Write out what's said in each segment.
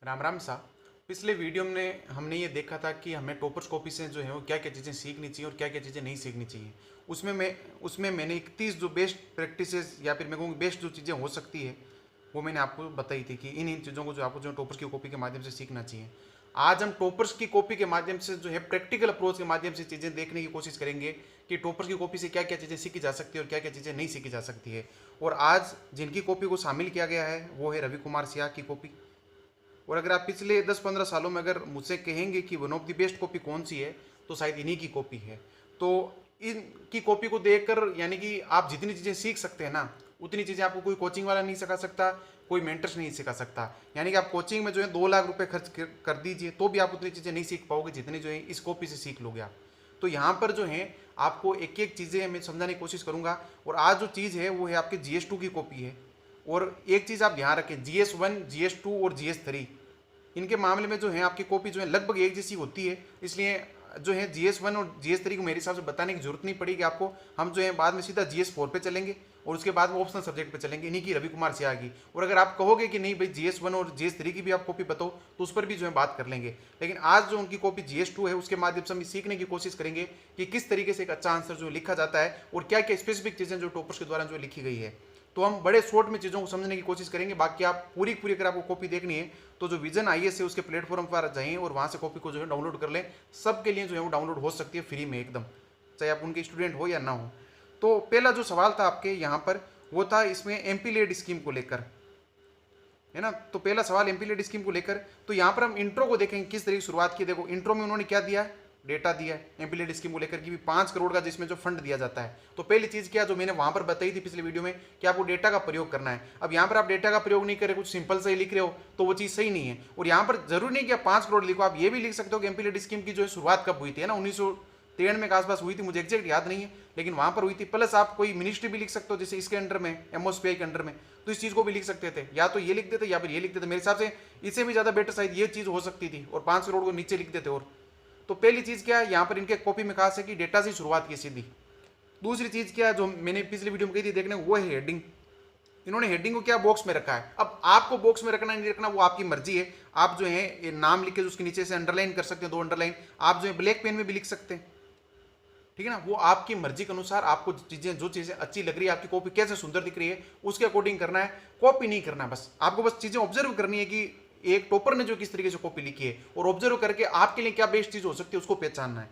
राम राम सा। पिछले वीडियो में हमने ये देखा था कि हमें टॉपर्स कॉपी से जो है वो क्या क्या चीज़ें सीखनी चाहिए और क्या क्या चीज़ें नहीं सीखनी चाहिए। उसमें मैंने 31 जो बेस्ट प्रैक्टिसेस या फिर मैं कहूँगी बेस्ट जो चीज़ें हो सकती है वो मैंने आपको बताई थी कि इन इन चीज़ों को जो आपको जो टॉपर्स की कॉपी के माध्यम से सीखना चाहिए। आज हम टॉपर्स की कॉपी के माध्यम से जो है प्रैक्टिकल अप्रोच के माध्यम से चीज़ें देखने की कोशिश करेंगे कि टॉपर्स की कॉपी से क्या क्या चीज़ें सीखी जा सकती है और क्या क्या चीज़ें नहीं सीखी जा सकती है। और आज जिनकी कॉपी को शामिल किया गया है वो है रवि कुमार सियाह की कॉपी। और अगर आप पिछले 10-15 सालों में अगर मुझसे कहेंगे कि one of the best copy कौन सी है तो शायद इन्हीं की कॉपी है। तो इनकी कॉपी को देखकर यानी कि आप जितनी चीज़ें सीख सकते हैं ना उतनी चीज़ें आपको कोई कोचिंग वाला नहीं सिखा सकता, कोई मेंटर्स नहीं सिखा सकता। यानी कि आप कोचिंग में जो है 2 लाख रुपए खर्च कर दीजिए तो भी आप उतनी चीज़ें नहीं सीख पाओगे जितनी जो है इस कॉपी से सीख लोगे आप। तो यहाँ पर जो है आपको एक एक चीज़ें मैं समझाने की कोशिश करूँगा। और आज जो चीज़ है वो है आपके GS2 की कॉपी है। और एक चीज़ आप ध्यान रखें, GS1, GS2 और GS3 इनके मामले में जो है आपकी कॉपी जो है लगभग एक जैसी होती है। इसलिए जो है GS1 और GS3 को मेरे हिसाब से बताने की जरूरत नहीं पड़ेगी आपको। हम जो है बाद में सीधा GS4 पे चलेंगे और उसके बाद वो ऑप्शनल सब्जेक्ट पे चलेंगे इन्हीं की रवि कुमार सियाह की। और अगर आप कहोगे कि नहीं भाई GS1 और GS3 की भी आप कॉपी बताओ तो उस पर भी जो है बात कर लेंगे। लेकिन आज जो उनकी कॉपी GS2 है उसके माध्यम से हम सीखने की कोशिश करेंगे कि किस तरीके से एक अच्छा आंसर जो लिखा जाता है और क्या क्या स्पेसिफिक चीज़ें जो टॉपर्स के द्वारा जो लिखी गई है। तो हम बड़े शॉर्ट में चीज़ों को समझने की कोशिश करेंगे। बाकी आप पूरी पूरी अगर आपको कॉपी देखनी है तो जो विजन IAS है उसके प्लेटफॉर्म पर जाएं और वहाँ से कॉपी को जो है डाउनलोड कर लें। सबके लिए जो है वो डाउनलोड हो सकती है फ्री में एकदम, चाहे आप उनके स्टूडेंट हो या ना हो। तो पहला जो सवाल था आपके यहाँ पर वो था इसमें MP लेड स्कीम को लेकर, है ना। तो पहला सवाल MP लेड स्कीम को लेकर। तो यहाँ पर हम इंट्रो को देखेंगे किस तरीके की शुरुआत की। देखो इंट्रो में उन्होंने क्या दिया है, डेटा दिया है MP लेड स्कीम को लेकर कि भी 5 करोड़ का जिसमें जो फंड दिया जाता है। तो पहली चीज़ क्या जो मैंने वहाँ पर बताई थी पिछले वीडियो में कि आपको डेटा का प्रयोग करना है। अब यहाँ पर आप डेटा का प्रयोग नहीं कर रहे, कुछ सिंपल से ही लिख रहे हो तो वो चीज़ सही नहीं है। और यहाँ पर जरूरी नहीं कि आप 5 करोड़ लिखो, आप ये भी लिख सकते हो कि MP लेड स्कीम की जो है शुरुआत कब हुई थी, है ना, 1993 में के आसपास हुई थी, मुझे एग्जैक्ट याद नहीं है लेकिन वहाँ पर हुई थी। प्लस आप कोई मिनिस्ट्री भी लिख सकते हो जैसे इसके अंडर में MOSPI के अंडर में, तो इस चीज़ को भी लिख सकते थे, या तो ये लिख देते या फिर ये लिख देते। मेरे हिसाब से इससे भी ज़्यादा बेटर शायद ये चीज़ हो सकती थी और 5 करोड़ को नीचे लिख देते। और तो पहली चीज़ क्या है यहाँ पर इनके कॉपी में खास है कि डेटा से शुरुआत की सीधी। दूसरी चीज़ क्या है जो मैंने पिछली वीडियो में कही थी देखने, वो है हेडिंग। इन्होंने हेडिंग को क्या बॉक्स में रखा है। अब आपको बॉक्स में रखना नहीं रखना वो आपकी मर्जी है। आप जो है ये नाम लिख के उसके नीचे से अंडरलाइन कर सकते हैं, 2 अंडरलाइन। आप जो है ब्लैक पेन में भी लिख सकते हैं, ठीक है ना। वो आपकी मर्जी के अनुसार आपको जो चीज़ें अच्छी लग रही है, आपकी कॉपी कैसे सुंदर दिख रही है उसके अकॉर्डिंग करना है। कॉपी नहीं करना, बस आपको बस चीज़ें ऑब्जर्व करनी है कि एक टॉपर ने जो किस तरीके से कॉपी लिखी है और ऑब्जर्व करके आपके लिए क्या बेस्ट चीज़ हो सकती है उसको पहचानना है।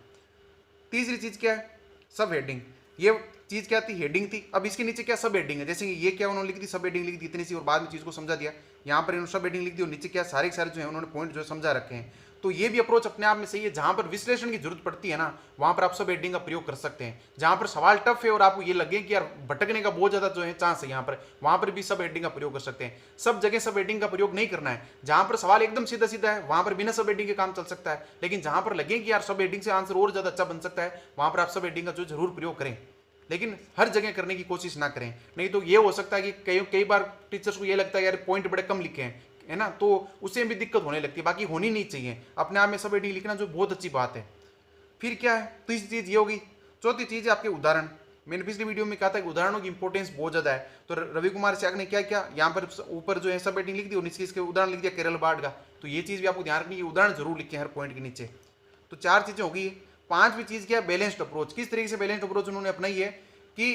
तीसरी चीज़ क्या है, सब हेडिंग। ये चीज़ क्या थी, हेडिंग थी। अब इसके नीचे क्या सब हेडिंग है, जैसे कि ये क्या उन्होंने लिखी थी, सब हेडिंग लिखी थी इतनी सी और बाद में चीज़ को समझा दिया। यहाँ पर इन्होंने सब हेडिंग लिख दी और नीचे क्या सारे के सारे जो है उन्होंने पॉइंट जो है समझा रखे हैं। तो ये भी अप्रोच अपने आप में सही है। जहां पर विश्लेषण की जरूरत पड़ती है ना वहां पर आप सब हेडिंग का प्रयोग कर सकते हैं। जहां पर सवाल टफ है और आपको ये लगे कि यार भटकने का बहुत ज्यादा जो है चांस है यहाँ पर, वहां पर भी सब हेडिंग का प्रयोग कर सकते हैं। सब जगह सब हेडिंग का प्रयोग नहीं करना है। जहां पर सवाल एकदम सीधा सीधा है वहां पर बिना सब हेडिंग के काम चल सकता है, लेकिन जहां पर लगे कि यार सब हेडिंग से आंसर और ज्यादा अच्छा बन सकता है वहां पर आप सब हेडिंग का जो जरूर प्रयोग करें। लेकिन हर जगह करने की कोशिश ना करें, नहीं तो ये हो सकता है कि कई बार टीचर्स को ये लगता है यार पॉइंट बड़े कम लिखे हैं, है ना, तो उससे भी दिक्कत होने लगती है। बाकी होनी नहीं चाहिए, अपने आप में सब हेडिंग लिखना जो बहुत अच्छी बात है। फिर क्या है, तीसरी चीज़ ये होगी। चौथी चीज़ है आपके उदाहरण। मैंने पिछली वीडियो में कहा था कि उदाहरणों की इंपॉर्टेंस बहुत ज़्यादा है। तो रवि कुमार सियाह ने क्या किया, यहाँ पर ऊपर जो है सब हेडिंग लिख दी और नीचे इसके उदाहरण लिख दिया केरल बाढ़ का। तो ये चीज़ भी आपको ध्यान रखनी है, उदाहरण जरूर लिखे हर पॉइंट के नीचे। तो 4 चीज़ें होगी। 5वीं चीज़ क्या है, बैलेंस्ड अप्रोच। किस तरीके से बैलेंस्ड अप्रोच उन्होंने अपनाई है कि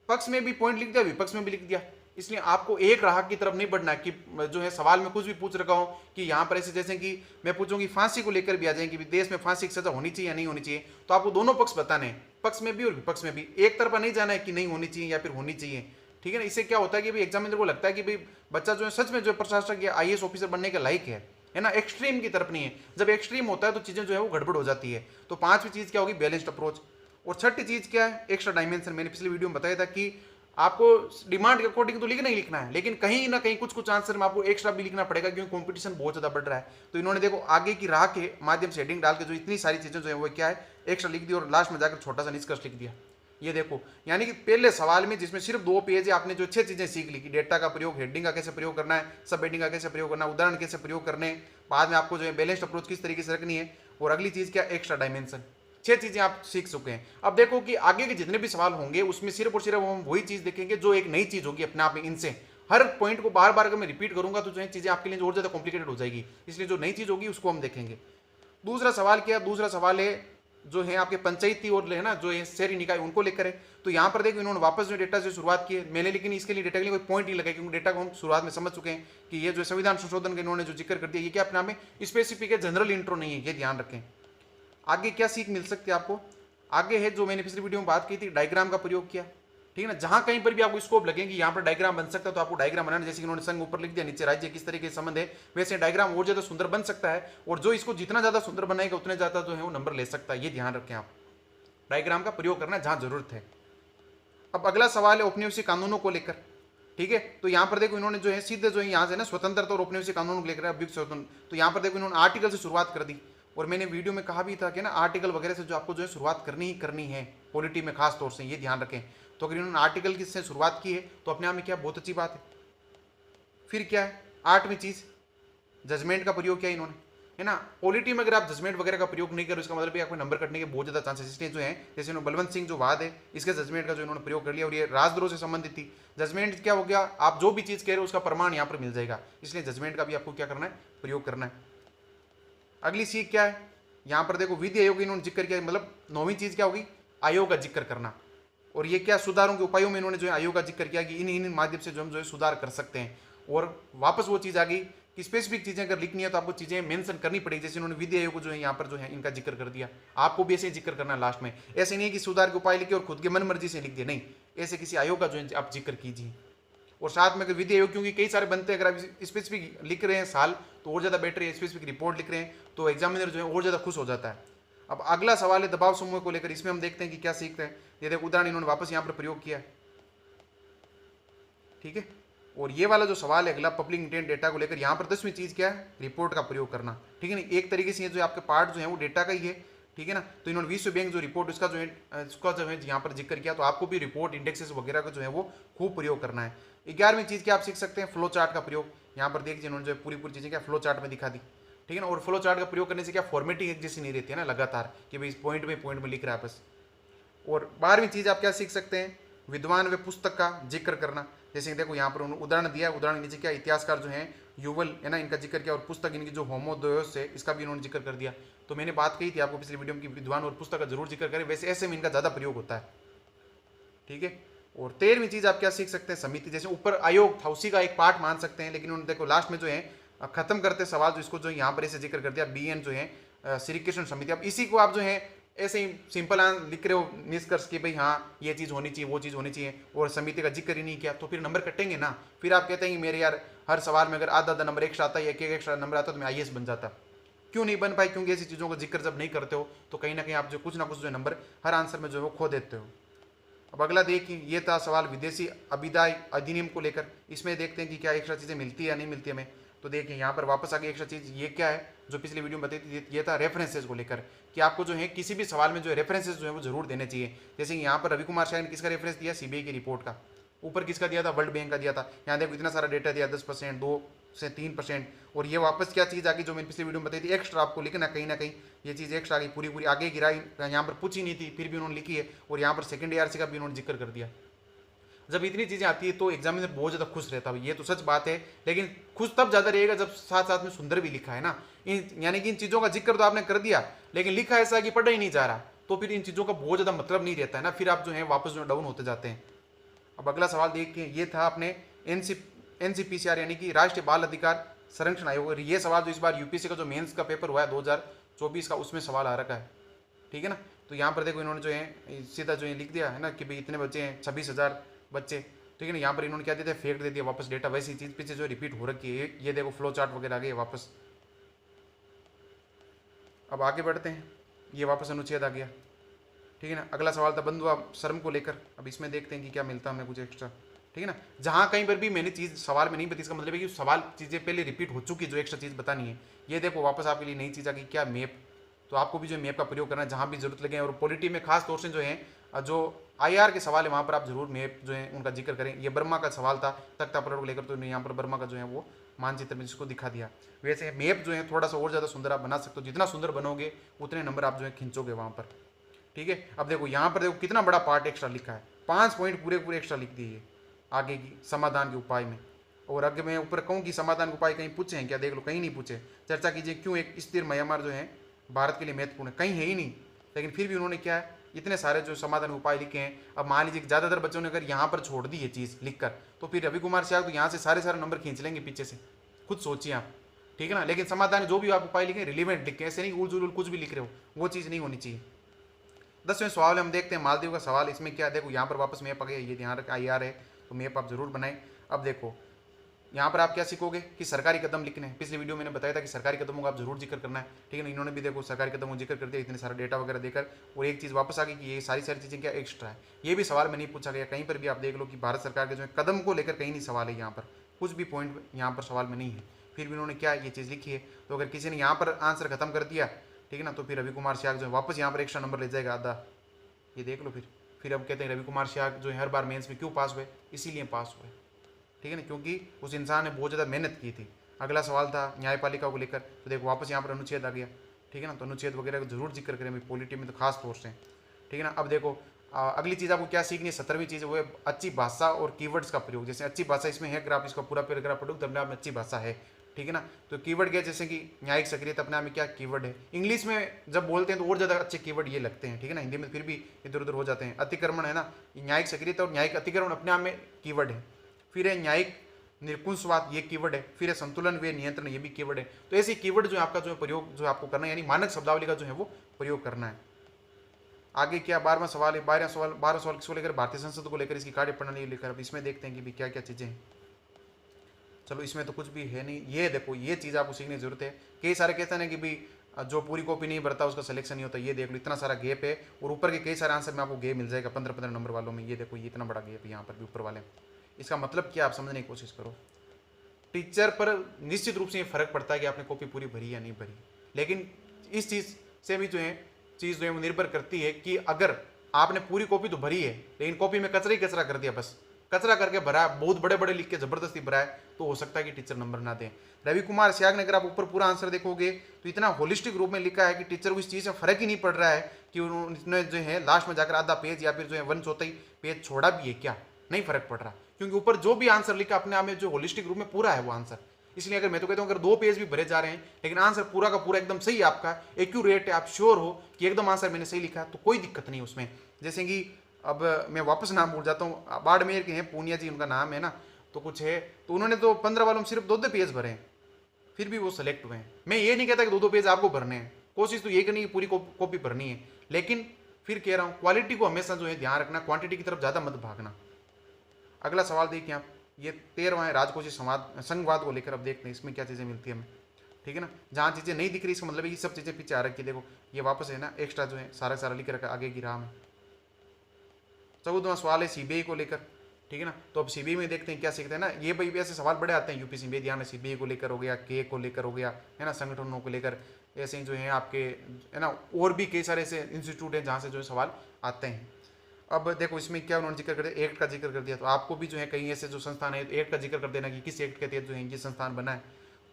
पक्ष में भी पॉइंट लिख दिया, विपक्ष में भी लिख दिया। इसलिए आपको एक राह की तरफ नहीं बढ़ना कि जो है सवाल में कुछ भी पूछ रखा हूं कि यहाँ पर ऐसे जैसे कि मैं पूछूंगी फांसी को लेकर भी आ जाएंगे कि देश में फांसी की सजा होनी चाहिए या नहीं होनी चाहिए। तो आपको दोनों पक्ष बताने हैं, पक्ष में भी और विपक्ष में भी। एक तरफा नहीं जाना है कि नहीं होनी चाहिए या फिर होनी चाहिए, ठीक है ना। इससे क्या होता है कि भाई एग्जामिनर को लगता है कि भाई बच्चा जो है सच में जो है प्रशासक या IAS ऑफिसर बनने के लायक है ना। एक्सट्रीम की तरफ नहीं है। जब एक्सट्रीम होता है तो चीजें जो है वो गड़बड़ हो जाती है। तो 5वीं चीज क्या होगी, बैलेंस्ड अप्रोच। और 6ठी चीज क्या है, एक्स्ट्रा डायमेंशन। मैंने पिछली वीडियो में बताया था कि आपको डिमांड के अकॉर्डिंग तो लिखना ही लिखना है, लेकिन कहीं ना कहीं कुछ आंसर में आपको एक्स्ट्रा भी लिखना पड़ेगा क्योंकि कंपटीशन बहुत ज्यादा बढ़ रहा है। तो इन्होंने देखो आगे की राह के माध्यम से हेडिंग डाल के जो इतनी सारी चीजें जो है वो क्या है एक्स्ट्रा लिख दी और लास्ट में जाकर छोटा सा निष्कर्ष लिख दिया। ये देखो, यानी कि पहले सवाल में जिसमें सिर्फ 2 पेज है आपने जो 6 चीजें सीख ली कि डेटा का प्रयोग, हेडिंग का कैसे प्रयोग करना है, सब हेडिंग का कैसे प्रयोग करना है, उदाहरण कैसे प्रयोग करने, बाद में आपको जो है बैलेंस्ड अप्रोच किस तरीके से रखनी है, और अगली चीज क्या, एक्स्ट्रा डायमेंशन। 6 चीजें आप सीख चुके हैं। अब देखो कि आगे के जितने भी सवाल होंगे उसमें सिर्फ और सिर्फ हम वही चीज देखेंगे जो एक नई चीज होगी अपने आप में इनसे। हर पॉइंट को बार बार अगर मैं रिपीट करूंगा तो जो है चीज़ें आपके लिए और ज़्यादा कॉम्प्लिकेटेड हो जाएगी, इसलिए जो नई चीज़ होगी उसको हम देखेंगे। दूसरा सवाल क्या है, दूसरा सवाल है जो है आपके पंचायती और है ना जो है शहरी निकाय उनको लेकर है। तो यहाँ पर देखो इन्होंने वापस जो डेटा से शुरुआत की है मैंने, लेकिन इसके लिए डेटा के लिए कोई पॉइंट नहीं लगाया क्योंकि डेटा को हम शुरुआत में समझ चुके हैं कि ये जो संविधान संशोधन का इन्होंने जो जिक्र कर दिया ये क्या अपना में स्पेसिफिक है, जनरल इंट्रो नहीं है, ये ध्यान रखें। आगे क्या सीख मिल सकती है आपको, आगे है जो मैंने पिछली वीडियो में बात की थी, डायग्राम का प्रयोग किया, ठीक है ना। जहां कहीं पर भी आपको स्कोप लगेगी यहाँ पर डायग्राम बन सकता है तो आपको डायग्राम बनाना, जैसे कि उन्होंने संघ ऊपर लिख दिया, नीचे राज्य, किस तरीके से संबंध है, वैसे डायग्राम और ज्यादा सुंदर बन सकता है, और जो इसको जितना ज्यादा सुंदर बनाएगा उतने ज्यादा जो है वो नंबर ले सकता है, ये ध्यान रखें आप। डायग्राम का प्रयोग करना जहां जरूरत है। अब अगला सवाल है औपनिवेशिक कानूनों को लेकर, ठीक है। तो यहाँ पर देखो इन्होंने जो है सीधे जो है यहाँ से ना स्वतंत्रता और औपनिवेशिक कानून को लेकर अभियुक्त स्वतंत्र, तो यहाँ पर देखो इन्होंने आर्टिकल से शुरुआत कर दी, और मैंने वीडियो में कहा भी था कि ना आर्टिकल वगैरह से जो आपको जो है शुरुआत करनी ही करनी है पॉलिटी में, खास तौर से ये ध्यान रखें। तो अगर इन्होंने आर्टिकल किससे शुरुआत की है तो अपने आप में क्या बहुत अच्छी बात है। फिर क्या है, आठवीं चीज जजमेंट का प्रयोग किया इन्होंने, है ना। पॉलिटी में अगर आप जजमेंट वगैरह का प्रयोग नहीं करो इसका मतलब है आपको नंबर कटने के बहुत ज्यादा चांसेस, इसलिए जो है जैसे बलवंत सिंह जो वाद है इसके जजमेंट का जो इन्होंने प्रयोग कर लिया, और ये राजद्रोह से संबंधित थी। जजमेंट क्या हो गया, आप जो भी चीज कह रहे हो उसका प्रमाण यहाँ पर मिल जाएगा, इसलिए जजमेंट का भी आपको क्या करना है, प्रयोग करना है। अगली सीख क्या है, यहाँ पर देखो विधि आयोग इन्होंने जिक्र किया, मतलब 9वीं चीज क्या होगी, आयोग का जिक्र करना। और ये क्या सुधारों के उपायों में इन्होंने जो है आयोग का जिक्र किया कि इन इन माध्यम से जो हम जो है सुधार कर सकते हैं। और वापस वो चीज आ गई कि स्पेसिफिक चीजें अगर लिखनी है तो आपको चीजें मेंशन करनी पड़ेगी, जैसे उन्होंने विधि आयोग को जो है यहाँ पर जो है इनका जिक्र कर दिया, आपको भी ऐसे जिक्र करना लास्ट में। ऐसे नहीं है कि सुधार के उपाय लिखे और खुद के मन मर्जी से लिख दिए, नहीं, ऐसे किसी आयोग का जो है आप जिक्र कीजिए। और साथ में अगर विधि आयोग, क्योंकि कई सारे बनते हैं, अगर आप स्पेसिफिक लिख रहे हैं साल तो और ज्यादा बेटर है, स्पेसिफिक रिपोर्ट लिख रहे हैं तो एग्जामिनर जो है और ज्यादा खुश हो जाता है। अब अगला सवाल है दबाव समूह को लेकर, इसमें हम देखते हैं कि क्या सीखते हैं। ये देखो उदाहरण इन्होंने वापस यहाँ पर प्रयोग किया है, ठीक है। और ये वाला जो सवाल है अगला पब्लिक इंटेंट डेटा को लेकर, यहाँ पर 10वीं चीज क्या है, रिपोर्ट का प्रयोग करना, ठीक है ना। एक तरीके से ये जो आपके पार्ट जो है वो डेटा का ही है, ठीक है ना। तो इन्होंने विश्व बैंक जो रिपोर्ट उसका जो है यहाँ पर जिक्र किया, तो आपको भी रिपोर्ट इंडेक्सेस वगैरह का जो है वो खूब प्रयोग करना है। 11वीं चीज क्या आप सीख सकते हैं, फ्लो चार्ट का प्रयोग। यहाँ पर देखिए इन्होंने जो पूरी पूरी चीजें क्या फ्लो चार्ट में दिखा दी, ठीक है ना। और फ्लो चार्ट का प्रयोग करने से क्या फॉर्मेटिंग एक जैसी नहीं रहती है ना लगातार कि भाई इस पॉइंट में लिख रहा है बस। और 12वीं चीज आप क्या सीख सकते हैं, विद्वान व पुस्तक का जिक्र करना। जैसे देखो यहाँ पर उन्होंने उदाहरण दिया, उदाहरण नीचे क्या इतिहासकार जो है युवल है ना, इनका जिक्र किया, और पुस्तक इनकी जो होमोदोयोस है इसका भी इन्होंने जिक्र कर दिया। तो मैंने बात कही थी आपको पिछली वीडियो में कि विद्वान और पुस्तक का जरूर जिक्र करें, वैसे ऐसे में इनका ज्यादा प्रयोग होता है, ठीक है। और 13वीं चीज आप क्या सीख सकते हैं, समिति। जैसे ऊपर आयोग था उसी का एक पार्ट मान सकते हैं, लेकिन उन्होंने देखो लास्ट में जो है खत्म करते सवाल जो इसको जो यहाँ पर ऐसे जिक्र कर दिया, BN जो है श्री कृष्ण समिति। अब इसी को आप जो है ऐसे ही सिंपल लिख रहे हो निष्कर्ष कि भाई हाँ ये चीज़ होनी चाहिए वो चीज़ होनी चाहिए, और समिति का जिक्र ही नहीं किया, तो फिर नंबर कटेंगे ना। फिर आप कहते हैं कि मेरे यार हर सवाल में अगर आधा आधा नंबर एक्स्ट्रा आता है, एक एक्स्ट्रा नंबर आता तो मैं IAS बन जाता। क्यों नहीं बन पाई, क्योंकि ऐसी चीज़ों का जिक्र जब नहीं करते हो तो कहीं ना कहीं आप जो कुछ ना कुछ जो नंबर हर आंसर में जो है वो खो देते हो। अब अगला देखिए, ये था सवाल विदेशी अभिदाय अधिनियम को लेकर। इसमें देखते हैं कि क्या एक्स्ट्रा चीज़ें मिलती है या नहीं मिलती हमें। तो देखिए यहाँ पर वापस आगे एक्स्ट्रा चीज़ ये क्या है, जो पिछली वीडियो में बताई थी, ये था रेफरेंसेस को लेकर कि आपको जो है किसी भी सवाल में जो है रेफरेंसेस जो है वो जरूर देने चाहिए। जैसे यहाँ पर रवि कुमार शाह ने किसका रेफरेंस दिया, CBI की रिपोर्ट का। ऊपर किसका दिया था, वर्ल्ड बैंक का दिया था। यहाँ देखो इतना सारा डेटा दिया, 10%, 2 से 3%। और ये वापस क्या चीज़ आ गई जो मैंने पिछली वीडियो में बताई थी, एक्स्ट्रा आपको लिखना कहीं ना कहीं ये चीज़ एक्स्ट्रा आ गई, पूरी पूरी आगे गिराई, यहाँ पर पूछी नहीं थी फिर भी उन्होंने लिखी है। और यहाँ पर सेकंड ARC का भी उन्होंने जिक्र कर दिया। जब इतनी चीज़ें आती है तो एग्जामिनर बहुत ज़्यादा खुश रहता है, ये तो सच बात है, लेकिन खुश तब ज़्यादा रहेगा जब साथ साथ में सुंदर भी लिखा है ना। यानी कि इन चीज़ों का जिक्र तो आपने कर दिया लेकिन लिखा ऐसा कि पढ़ा ही नहीं जा रहा, तो फिर इन चीज़ों का बहुत ज़्यादा मतलब नहीं रहता है ना, फिर आप जो है वापस जो डाउन होते जाते हैं। अब अगला सवाल देखिए, ये था अपने NCPCR यानी कि राष्ट्रीय बाल अधिकार संरक्षण आयोग। और ये सवाल जो इस बार UPSC का जो मेंस का पेपर हुआ है 2024 का, उसमें सवाल आ रखा है, ठीक है ना। तो यहाँ पर देखो इन्होंने जो है सीधा जो है लिख दिया है ना कि भाई इतने बच्चे हैं, 26,000 बच्चे, ठीक है ना। यहाँ पर इन्होंने क्या दिया था, फेक दे दिया वापस डेटा, वैसी चीज़ पीछे जो रिपीट हो रखी है। ये देखो फ्लो चार्ट वगैरह आ गए वापस। अब आगे बढ़ते हैं, ये वापस अनुच्छेद आ गया, ठीक है ना। अगला सवाल था बंधुआ श्रम को लेकर। अब इसमें देखते हैं कि क्या मिलता है हमें कुछ एक्स्ट्रा, ठीक है ना। जहाँ कहीं पर भी मैंने चीज़ सवाल में नहीं बताई, इसका मतलब है कि सवाल चीज़ें पहले रिपीट हो चुकी, जो एक्स्ट्रा चीज़ बतानी है। ये देखो वापस आपके लिए नई चीज़ आ गई, क्या मैप। तो आपको भी जो मैप का प्रयोग करना है जहाँ भी जरूरत लगे। और पॉलिटी में खास तौर से जो है जो IR के सवाल है वहाँ पर आप जरूर मैप जो है उनका जिक्र करें। ये बर्मा का सवाल था तख्ता पलट को लेकर, तो यहाँ पर बर्मा का जो है वो मानचित्र में जिसको दिखा दिया। वैसे मैप जो है थोड़ा सा और ज़्यादा सुंदर आप बना सकते हो, जितना सुंदर बनोगे उतने नंबर आप जो है खींचोगे वहाँ पर, ठीक है। अब देखो यहाँ पर देखो कितना बड़ा पार्ट एक्स्ट्रा लिखा है, 5 पॉइंट पूरे पूरे एक्स्ट्रा लिख दिए आगे की समाधान के उपाय में, और अगर मैं ऊपर कहूँ कि समाधान उपाय कहीं पूछे हैं क्या, देख लो कहीं नहीं पूछे। चर्चा कीजिए क्यों एक स्थिर म्यांमार जो है भारत के लिए महत्वपूर्ण है, कहीं है ही नहीं। लेकिन फिर भी उन्होंने क्या है, इतने सारे जो समाधान उपाय लिखे हैं। अब मान लीजिए ज़्यादातर बच्चों ने अगर यहाँ पर छोड़ दी ये चीज़ लिखकर, तो फिर रवि कुमार शाह तो यहाँ से सारे सारे नंबर खींच लेंगे पीछे से, खुद सोचिए आप, ठीक है ना। लेकिन समाधान जो भी आप उपाय लिखे रिलीवेंट लिखे, ऐसे नहीं उल जुल कुछ भी लिख रहे हो, वो चीज़ नहीं होनी चाहिए। 10वें सवाल हम देखते हैं मालदीव का सवाल। इसमें क्या, देखो यहाँ पर वापस मैप आ गया, ये ध्यान रख आई आर है, तो मैप आप जरूर बनाएं। अब देखो यहाँ पर आप क्या सीखोगे कि सरकारी कदम लिखने हैं। पिछले वीडियो में मैंने बताया था कि सरकारी कदमों का आप जरूर जिक्र करना है, ठीक है ना। इन्होंने भी देखो सरकारी कदमों का जिक्र कर दिया, इतने सारा डेटा वगैरह देकर। और एक चीज़ वापस आ गई कि ये सारी चीज़ें क्या एक्स्ट्रा है, ये भी सवाल में नहीं पूछा गया कहीं पर भी। आप देख लो कि भारत सरकार के जो है कदम को लेकर कहीं नहीं सवाल है, यहाँ पर कुछ भी पॉइंट यहाँ पर सवाल में नहीं है। फिर भी उन्होंने क्या ये चीज़ लिखी है। तो अगर किसी ने यहाँ पर आंसर खत्म कर दिया, ठीक है ना, तो फिर रवि कुमार शाह जो है वापस यहाँ पर एक्स्ट्रा नंबर ले जाएगा आधा। ये देख लो फिर अब कहते हैं रवि कुमार शाह जो है हर बार मेंस में क्यों पास हुए, इसीलिए पास हुए, ठीक है ना, क्योंकि उस इंसान ने बहुत ज़्यादा मेहनत की थी। अगला सवाल था न्यायपालिका को लेकर, तो देखो वापस यहाँ पर अनुच्छेद आ गया, ठीक है ना। तो अनुच्छेद वगैरह का जरूर जिक्र करें भाई, पॉलिटी में तो खास तौर से, ठीक है ना। अब देखो अगली चीज़ आपको क्या सीखनी है, 17वीं चीज़ वो है अच्छी भाषा और कीवर्ड्स का प्रयोग। जैसे अच्छी भाषा इसमें है, अगर आप इसका पूरा पैराग्राफ पढ़ो तो अपने आप में अच्छी भाषा है, ठीक है ना। तो कीवर्ड क्या, जैसे कि न्यायिक सक्रियता अपने आप में क्या कीवर्ड है। इंग्लिश में जब बोलते हैं तो और ज़्यादा अच्छे कीवर्ड ये लगते हैं, ठीक है ना। हिंदी में फिर भी इधर उधर हो जाते हैं। अतिक्रमण है ना, न्यायिक सक्रियता और न्यायिक अतिक्रमण अपने आप में कीवर्ड है। फिर है न्यायिक निरकुंशवाद, ये कीवर्ड है। फिर है संतुलन व नियंत्रण, ये भी कीवर्ड है। तो ऐसे कीवर्ड जो है आपका जो है प्रयोग जो आपको करना है, यानी मानक शब्दावली का जो है वो प्रयोग करना है। आगे क्या 12वां सवाल है, 12 सवाल किसको लेकर, भारतीय संसद को लेकर, इसकी कार्य प्रणाली लेकर। अब इसमें देखते हैं कि भी क्या क्या चीज़ें हैं। चलो इसमें तो कुछ भी है नहीं, ये देखो ये चीज़ आपको सीखने की जरूरत है। कई सारे कहते हैं कि भी जो पूरी कॉपी नहीं भरता उसका सिलेक्शन नहीं होता। ये देख लो इतना सारा गैप है, और ऊपर के कई सारे आंसर में आपको गैप मिल जाएगा 15-15 नंबर वालों में। ये देखो ये इतना बड़ा गैप है यहाँ पर भी ऊपर वाले। इसका मतलब क्या, आप समझने की कोशिश करो। टीचर पर निश्चित रूप से ये फर्क पड़ता है कि आपने कॉपी पूरी भरी या नहीं भरी, लेकिन इस चीज़ से भी जो है चीज़ जो है वो निर्भर करती है कि अगर आपने पूरी कॉपी तो भरी है लेकिन कॉपी में कचरा ही कचरा कर दिया, बस कचरा करके भरा, बहुत बड़े बड़े लिख के जबरदस्ती भरा है, तो हो सकता है कि टीचर नंबर ना दें। रवि कुमार स्याग ने अगर आप ऊपर पूरा आंसर देखोगे तो इतना होलिस्टिक रूप में लिखा है कि टीचर को इस चीज़ से फर्क ही नहीं पड़ रहा है कि उन्होंने जो है लास्ट में जाकर आधा पेज या फिर जो है 1/4 पेज छोड़ा भी है क्या, नहीं फर्क पड़ रहा, क्योंकि ऊपर जो भी आंसर लिखा अपने आप में जो होलिस्टिक रूप में पूरा है वो आंसर। इसलिए अगर मैं तो कहता हूँ अगर 2 पेज भी भरे जा रहे हैं लेकिन आंसर पूरा का पूरा एकदम सही आपका एक्यूरेट है, आप श्योर हो कि एकदम आंसर मैंने सही लिखा, तो कोई दिक्कत नहीं उसमें। जैसे कि अब मैं वापस नाम भूल जाता हूँ, बाड़मेर के हैं, पूनिया जी उनका नाम है ना, तो कुछ है, तो उन्होंने तो 15 वालों में सिर्फ 2-2 पेज भरे हैं, फिर भी वो सेलेक्ट हुए हैं। मैं ये नहीं कहता कि 2-2 पेज आपको भरने हैं, कोशिश तो ये करनी है पूरी कॉपी भरनी है, लेकिन फिर कह रहा हूँ क्वालिटी को हमेशा जो है ध्यान रखना, क्वांटिटी की तरफ ज़्यादा मत भागना। अगला सवाल देखिए आप, ये 13वां है राजकोषीय संघवाद को लेकर। अब देखते हैं इसमें क्या चीज़ें मिलती है हमें, ठीक है ना। जहाँ चीज़ें नहीं दिख रही इसका मतलब ये सब चीज़ें पीछे आ रखी है। देखो ये वापस है ना एक्स्ट्रा जो है सारा सारा लिख रखा आगे की राह में। 14वां सवाल है सीबीआई को लेकर, ठीक है ना। तो अब सीबीआई में देखते हैं क्या सीखते हैं ना, ये भाई ऐसे सवाल बड़े आते हैं यूपीएससी में, ध्यान है सीबीआई को लेकर हो गया, के को लेकर हो गया, है ना, संगठनों को लेकर, ऐसे जो है आपके, है ना, और भी कई सारे ऐसे इंस्टीट्यूट हैं जहाँ से जो है सवाल आते हैं। अब देखो इसमें क्या उन्होंने जिक्र कर दिया, एक्ट का जिक्र कर दिया, तो आपको भी जो है कहीं ऐसे जो संस्थान है एक्ट का जिक्र कर देना कि किस एक्ट के तहत जो है ये संस्थान बना है।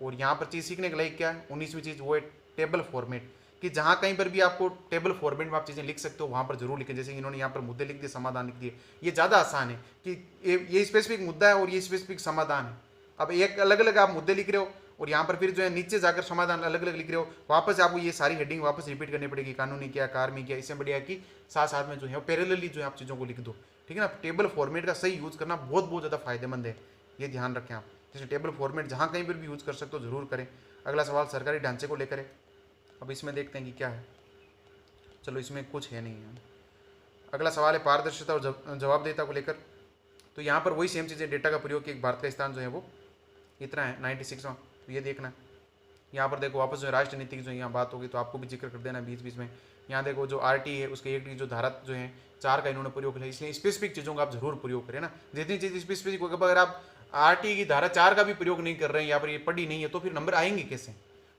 और यहाँ पर चीज़ सीखने के लायक क्या है, 19वीं चीज़ वो है टेबल फॉर्मेट, कि जहाँ कहीं पर भी आपको टेबल फॉर्मेट में आप चीज़ें लिख सकते हो वहाँ पर जरूर लिखें। जैसे इन्होंने यहाँ पर मुद्दे लिख दिए, समाधान लिख दिए, ये ज़्यादा आसान है कि ये स्पेसिफिक मुद्दा है और ये स्पेसिफिक समाधान है। अब एक अलग अलग आप मुद्दे लिख रहे हो और यहाँ पर फिर जो है नीचे जाकर समाधान अलग अलग लिख रहे हो, वापस आपको ये सारी हेडिंग वापस रिपीट करनी पड़ेगी, कानूनी क्या, कार्मिक क्या, इससे बढ़िया कि साथ साथ में जो है पैरेलली जो है आप चीज़ों को लिख दो, ठीक है ना। टेबल फॉर्मेट का सही यूज़ करना बहुत बहुत ज़्यादा फायदेमंद है, ये ध्यान रखें आप। जैसे टेबल फॉर्मेट जहाँ कहीं पर भी यूज़ कर सकते हो जरूर करें। अगला सवाल सरकारी ढांचे को लेकर है। अब इसमें देखते हैं कि क्या है, चलो इसमें कुछ है नहीं है। अगला सवाल है पारदर्शिता और जवाबदेहिता को लेकर। तो यहाँ पर वही सेम चीज़ें, डेटा का प्रयोग कि भारत का स्थान जो है वो इतना है 96वां, तो ये देखना। यहाँ पर देखो वापस जो है राष्ट्र नीति की जो यहाँ बात होगी तो आपको भी जिक्र कर देना बीच बीच में। यहाँ देखो जो आरटी है उसके एक जो धारा जो है 4 का इन्होंने प्रयोग किया, इसलिए स्पेसिफिक चीज़ों का आप जरूर प्रयोग करें ना। जितनी चीज़ स्पेसिफिक होगा, अगर आप आरटी की धारा 4 का भी प्रयोग नहीं कर रहे हैं, यहाँ पर ये पढ़ी नहीं है, तो फिर नंबर आएंगे कैसे,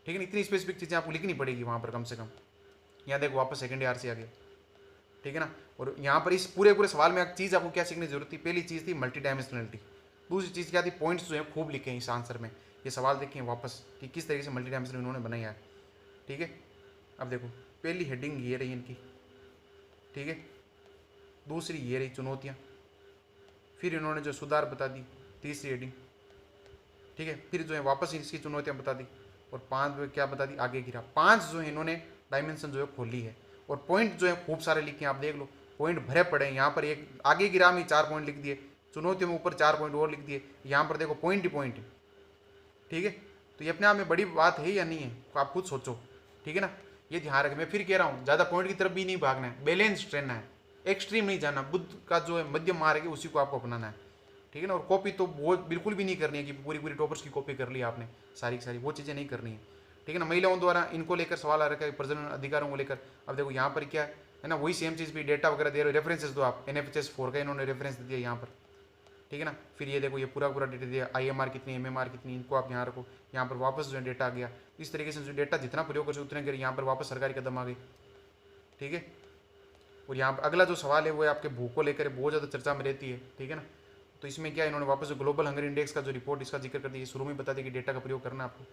ठीक है ना। इतनी स्पेसिफिक चीज़ें आपको लिखनी पड़ेगी वहाँ पर कम से कम। यहाँ देखो वापस सेकेंड आर से आ गया, ठीक है ना। और यहाँ पर इस पूरे सवाल में एक चीज़ आपको क्या सीखने की जरूरत थी, पहली चीज़ थी मल्टी डायमेंशनलिटी, दूसरी चीज़ क्या थी, पॉइंट्स जो है खूब लिखे हैं इस आंसर में। ये सवाल देखें वापस कि किस तरीके से मल्टी डायमेंशनल इन्होंने बनाया है, ठीक है। अब देखो पहली हेडिंग ये रही इनकी, ठीक है, दूसरी ये रही चुनौतियाँ, फिर इन्होंने जो सुधार बता दी तीसरी हेडिंग, ठीक है। फिर जो है वापस इसकी चुनौतियाँ बता दी और 5 में क्या बता दी, आगे गिरा। 5 जो है इन्होंने डायमेंशन जो है खोली है और पॉइंट जो है खूब सारे लिखे हैं, आप देख लो पॉइंट भरे पड़े हैं। यहाँ पर एक आगे गिरा में 4 पॉइंट लिख दिए, चुनौतियों में ऊपर 4 पॉइंट और लिख दिए, यहाँ पर देखो पॉइंट ही पॉइंट है। ठीक है, तो ये अपने आप में बड़ी बात है या नहीं है, तो आप खुद सोचो। ठीक है ना, ये ध्यान रखें। मैं फिर कह रहा हूँ ज़्यादा पॉइंट की तरफ भी नहीं भागना है, बैलेंस रहना है, एक्सट्रीम नहीं जाना। बुद्ध का जो है मध्यम मार्ग है उसी को आपको अपनाना है। ठीक है ना, और कॉपी तो वो बिल्कुल भी नहीं करनी है कि पूरी पूरी टॉपर्स की कॉपी कर ली आपने सारी की सारी, वो चीज़ें नहीं करनी है। ठीक है ना, महिलाओं द्वारा इनको लेकर सवाल आ रखा है, प्रजनन अधिकारों को लेकर। अब देखो यहाँ पर क्या है ना, वही सेम चीज़ भी डेटा वगैरह दे रहे हो, रेफरेंसेस दो आप। NFHS 4 का इन्होंने रेफरेंस दिया यहाँ पर। ठीक है ना, फिर ये देखो ये पूरा पूरा डेटा दिया, IMR कितनी, MMR कितनी, इनको आप यहाँ रखो। यहाँ पर वापस जो है डेटा आ गया। इस तरीके से जो डेटा जितना प्रयोग कर सकते उतने करिए। यहाँ पर वापस सरकारी कदम आ गई। ठीक है, और यहाँ पर अगला जो सवाल है वो है आपके भूख को लेकर, बहुत ज़्यादा चर्चा में रहती है। ठीक है ना, तो इसमें क्या इन्होंने वापस जो ग्लोबल हंगर इंडेक्स का जो रिपोर्ट इसका जिक्र कर दिया, शुरू में बता दिया कि डेटा का प्रयोग करना है आपको।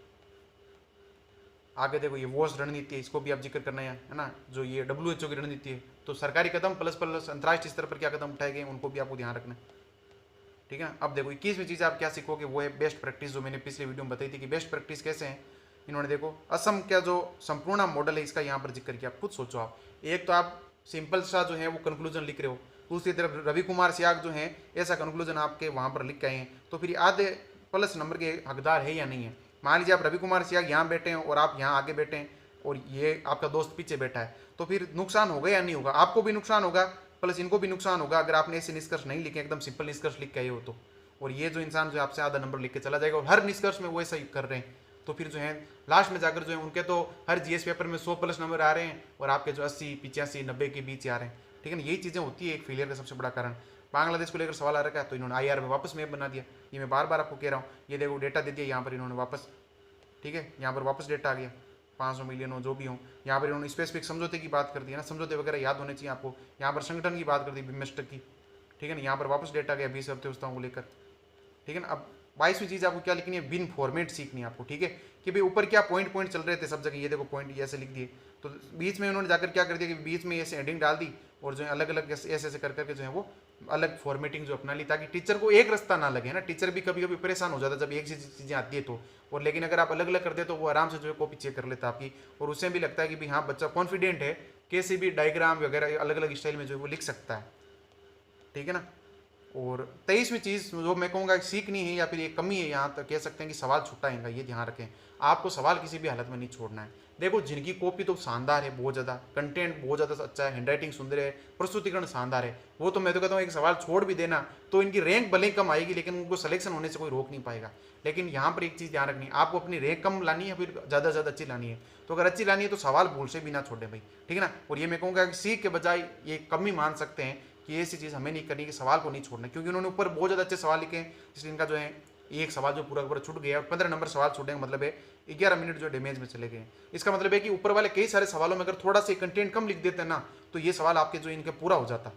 आगे देखो ये वॉश रणनीति है, इसको भी आप जिक्र करना है ना, जो ये WHO की रणनीति है। तो सरकारी कदम प्लस प्लस अंतर्राष्ट्रीय स्तर पर क्या कदम उठाए गए उनको भी आपको ध्यान रखना है। ठीक है ना, अब देखो 21वीं चीज़ आप क्या सीखोगे, वो है बेस्ट प्रैक्टिस, जो मैंने पिछले वीडियो में बताई थी कि बेस्ट प्रैक्टिस कैसे है। इन्होंने देखो असम का जो संपूर्ण मॉडल है इसका यहाँ पर जिक्र किया। खुद सोचो आप, एक तो आप सिंपल सा जो है वो कंक्लूजन लिख रहे हो, दूसरी तरफ रवि कुमार सियाग जो है ऐसा कंक्लूजन आपके वहाँ पर लिख के आए हैं, तो फिर आधे प्लस नंबर के हकदार है या नहीं है। मान लीजिए आप रवि कुमार सियाग यहाँ बैठे हैं और आप यहाँ आगे बैठे हैं और ये आपका दोस्त पीछे बैठा है, तो फिर नुकसान होगा या नहीं होगा, आपको भी नुकसान होगा प्लस इनको भी नुकसान होगा अगर आपने ऐसे निष्कर्ष नहीं लिखे, एकदम सिंपल निष्कर्ष लिख के आए हो तो। और ये जो इंसान जो आपसे आधा नंबर लिख के चला जाएगा और हर निष्कर्ष में वो ऐसा ही कर रहे हैं, तो फिर जो है लास्ट में जाकर जो है उनके तो हर GS पेपर में 100+ नंबर आ रहे हैं और आपके जो 80, 85, 90 के बीच आ रहे हैं। ठीक है ना, यही चीज़ें होती है एक फेलियर का सबसे बड़ा कारण। बांग्लादेश को लेकर सवाल आ रखा है तो इन्होंने IR में वापस मैप बना दिया। ये मैं बार बार आपको कह रहा हूँ, ये देखो डेटा दे दिया यहाँ पर इन्होंने वापस। ठीक है, यहाँ पर वापस डेटा आ गया, 500 मिलियन हो जो भी हो। यहाँ पर इन्होंने स्पेसिफिक समझौते की बात कर दी है ना, समझौते वगैरह याद होने चाहिए आपको। यहाँ पर संगठन की बात कर दी, बिमस्टेक की। ठीक है ना, यहाँ पर वापस डेटा गया 20 अर्थव्यवस्थाओं को लेकर। ठीक है ना, अब 22वीं चीज़ आपको क्या लिखनी है, बिन फॉर्मेट सीखनी है आपको। ठीक है, कि भाई ऊपर क्या पॉइंट पॉइंट चल रहे थे सब जगह, ये देखो पॉइंट ऐसे लिख दिए, तो बीच में उन्होंने जाकर क्या कर दिया कि बीच में ऐसे हेडिंग डाल दी और जो है अलग अलग ऐसे ऐसे कर करके जो है वो अलग फॉर्मेटिंग जो अपना ली, ताकि टीचर को एक रास्ता ना लगे ना। टीचर भी कभी कभी परेशान हो जाता है जब एक चीज़ें आती है तो, और लेकिन अगर आप अलग अलग कर दे तो वो आराम से जो है कॉपी चेक कर लेता है आपकी, और उससे भी लगता है कि भाई हाँ बच्चा कॉन्फिडेंट है, कैसे भी डायग्राम वगैरह अलग अलग स्टाइल में जो है वो लिख सकता है। ठीक है ना, और 23वीं चीज़ जो मैं कहूँगा सीखनी है या फिर ये कमी है, यहाँ तक कह सकते हैं कि सवाल छुटाएंगा, ये ध्यान रखें। आपको सवाल किसी भी हालत में नहीं छोड़ना है। देखो जिनकी कॉपी तो शानदार है, बहुत ज़्यादा कंटेंट बहुत ज़्यादा अच्छा है, हैंडराइटिंग सुंदर है, प्रस्तुतिकरण शानदार है, वो तो मैं तो कहता हूँ एक सवाल छोड़ भी देना तो इनकी रैंक भले ही कम आएगी लेकिन उनको सिलेक्शन होने से कोई रोक नहीं पाएगा। लेकिन यहाँ पर एक चीज़ ध्यान रखनी है, आपको अपनी रैंक कम लानी है फिर ज़्यादा से ज़्यादा अच्छी लानी है। तो अगर अच्छी लानी है तो सवाल भूल से भी ना छोड़े भाई। ठीक है ना, और ये मैं कहूँगा कि सीख के बजाय ये कमी मान सकते हैं कि ऐसी चीज़ हमें नहीं करनी कि सवाल को नहीं छोड़ना, क्योंकि उन्होंने ऊपर बहुत ज़्यादा अच्छे सवाल लिखे हैं, इसलिए इनका जो है एक सवाल जो पूरा पूरा छूट गया, 15 नंबर सवाल छूटेंगे, मतलब है 11 मिनट जो डैमेज में चले गए। इसका मतलब है कि ऊपर वाले कई सारे सवालों में अगर थोड़ा सा कंटेंट कम लिख देते हैं ना तो ये सवाल आपके जो इनके पूरा हो जाता।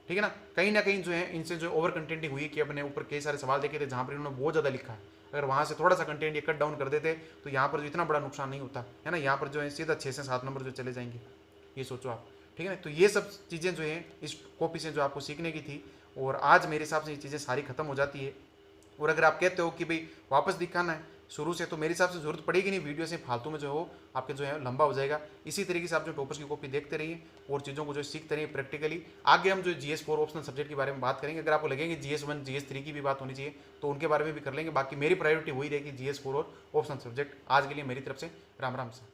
ठीक है ना कहीं जो है इनसे जो ओवर कंटेंटिंग हुई कि अपने ऊपर कई सारे सवाल देखे थे जहाँ पर इन्होंने बहुत ज़्यादा लिखा है, अगर वहाँ से थोड़ा सा कंटेंट ये कट डाउन कर देते तो यहाँ पर जो इतना बड़ा नुकसान नहीं होता है ना। यहाँ पर जो है सीधा 6 से 7 नंबर जो चले जाएंगे, ये सोचो आप। ठीक है ना, तो ये सब चीज़ें जो है इस कॉपी से जो आपको सीखने की थी, और आज मेरे हिसाब से ये चीज़ें सारी खत्म हो जाती है। और अगर आप कहते हो कि भाई वापस दिखाना है शुरू से, तो मेरे हिसाब से जरूरत पड़ेगी नहीं, वीडियो से फालतू में जो हो आपके जो है लंबा हो जाएगा। इसी तरीके से आप जो टॉपर्स की कॉपी देखते रहिए और चीज़ों को जो सीखते रहिए प्रैक्टिकली। आगे हम जो GS 4 ऑप्शनल सब्जेक्ट के बारे में बात करेंगे, अगर आपको लगेंगे GS 1 GS 3 की भी बात होनी चाहिए तो उनके बारे में भी कर लेंगे। बाकी मेरी प्रायोरिटी वही रहेगी GS 4 और ऑप्शनल सब्जेक्ट। आज के लिए मेरी तरफ से राम राम सा।